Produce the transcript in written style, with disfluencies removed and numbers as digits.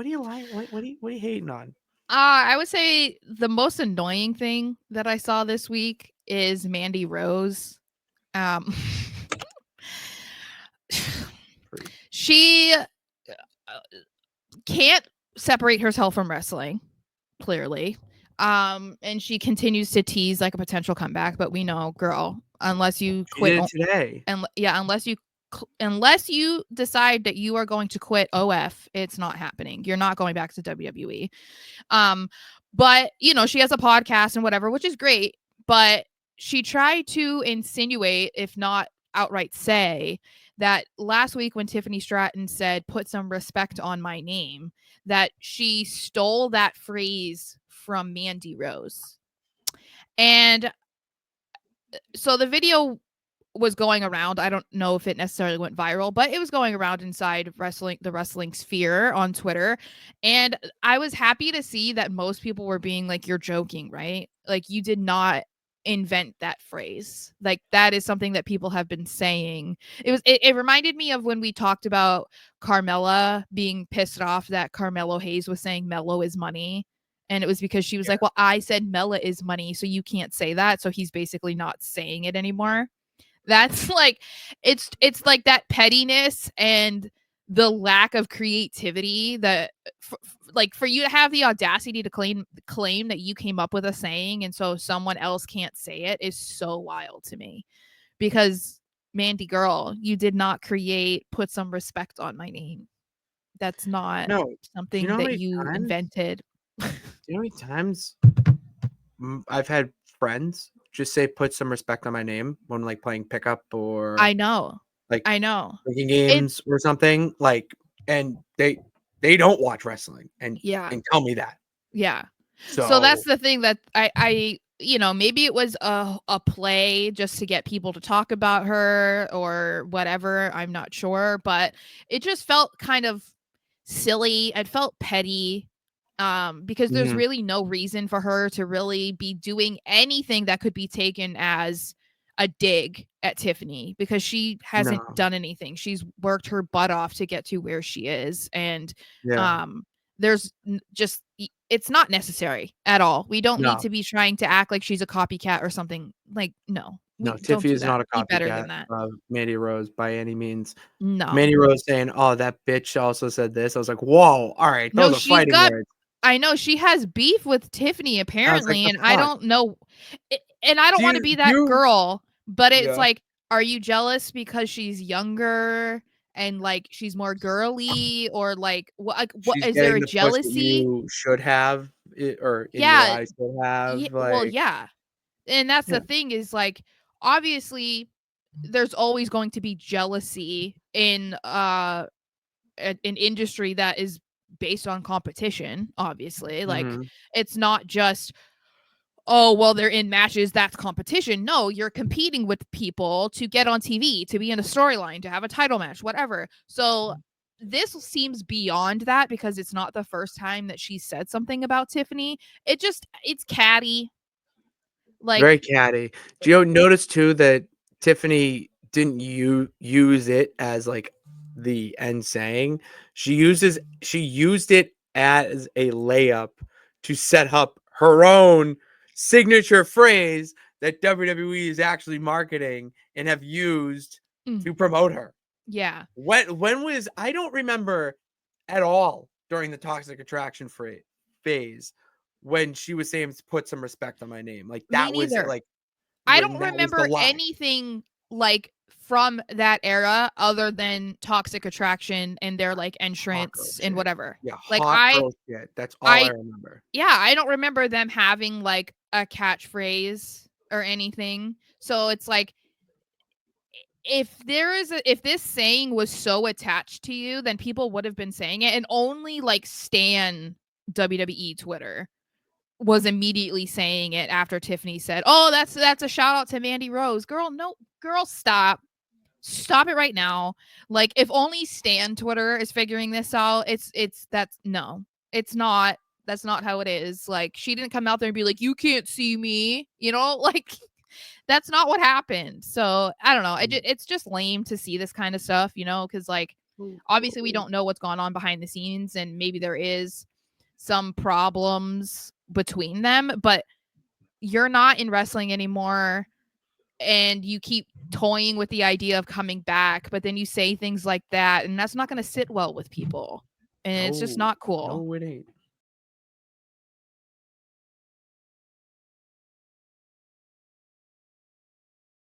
do you like? What are you hating on? I would say the most annoying thing that I saw this week is Mandy Rose. Um, she can't separate herself from wrestling, clearly. And she continues to tease like a potential comeback, but we know, girl, unless you She quit, did it today. and yeah, unless you decide that you are going to quit OF, it's not happening. You're not going back to WWE. But she has a podcast and whatever, which is great. But she tried to insinuate, if not outright say, that last week when Tiffany Stratton said, "Put some respect on my name," that she stole that phrase from Mandy Rose. And so the video was going around. I don't know if it necessarily went viral, but it was going around inside the wrestling sphere on Twitter. And I was happy to see that most people were being like, "You're joking, right? Like, you did not invent that phrase. Like, that is something that people have been saying." It reminded me of when we talked about Carmella being pissed off that Carmelo Hayes was saying Mello is money. And it was because she was like, "Well, I said Mella is money, so you can't say that." So he's basically not saying it anymore. That's like, it's like that pettiness and the lack of creativity that like, for you to have the audacity to claim that you came up with a saying and so someone else can't say it is so wild to me. Because, Mandy girl, you did not create "Put some respect on my name." That's not No. Do you something know how that many you times? invented. Do you know how many times I've had friends just say, "Put some respect on my name" when like playing pickup or I know. like I know. drinking It games or something, like, and they don't watch wrestling and Yeah. tell me that. Yeah. So that's So the thing that I maybe it was a play just to get people to talk about her or whatever, I'm not sure, but it just felt kind of silly. It felt petty. Because there's mhm, really no reason for her to really be doing anything that could be taken as a dig at Tiffany, because she hasn't no, done anything. She's worked her butt off to get to where she is, and yeah, um there's just it's not necessary at all. We don't need no, to be trying to act like she's a copycat or something. Like, no. no. We don't Tiffy do is that. not a Be better copycat than that. of Mandy Rose by any means. No. Mandy Rose saying, "Oh, that bitch also said this." I was like, "Whoa, all right, No, those are she's fighting got words." I know she has beef with Tiffany I was like, apparently, "The and I fuck?" don't know, and I don't Do want to you be do that you girl, but it's Yeah. like, are you jealous because she's younger and like she's more girly, or what She's is there getting a the push that jealousy? you should have, or in your Yeah, eyes should have, well, like yeah. And that's yeah, the thing is, like, obviously there's always going to be jealousy in an industry that is based on competition, obviously. Like, mhm, it's not just, "Oh, well, they're in matches, that's competition." No, you're competing with people to get on TV, to be in a storyline, to have a title match, whatever. So this seems beyond that, because it's not the first time that she said something about Tiffany. It's catty. very Like, catty. Do you notice too that Tiffany didn't use it as, like, the end saying? She used it as a layup to set up her own signature phrase that WWE is actually marketing and have used mm, to promote her. yeah. When was I don't remember at all during the toxic attraction phase when she was saying put some respect on my name. Like Me that was neither. like I when don't that was the remember lie. anything like from that era other than Toxic Attraction and their like Hot girl entrance and shit. whatever. Yeah, Like, hot girl shit. That's all I I remember. yeah, I don't remember them having like a catchphrase or anything. So it's like, if this saying was so attached to you, then people would have been saying it, and only like Stan WWE Twitter was immediately saying it after Tiffany said, "Oh, that's a shout out to Mandy Rose." Girl, no, girl, stop. Stop it right now. Like, if only Stan Twitter is figuring this out, that's no. It's not. That's not how it is. Like, she didn't come out there and be like, "You can't see me." Like, that's not what happened. So, I don't know. Mm. It's just lame to see this kind of stuff, cuz like, Obviously, we don't know what's gone on behind the scenes, and maybe there is some problems between them, but you're not in wrestling anymore, and you keep toying with the idea of coming back, but then you say things like that, and that's not going to sit well with people, and it's just not cool. No, it ain't.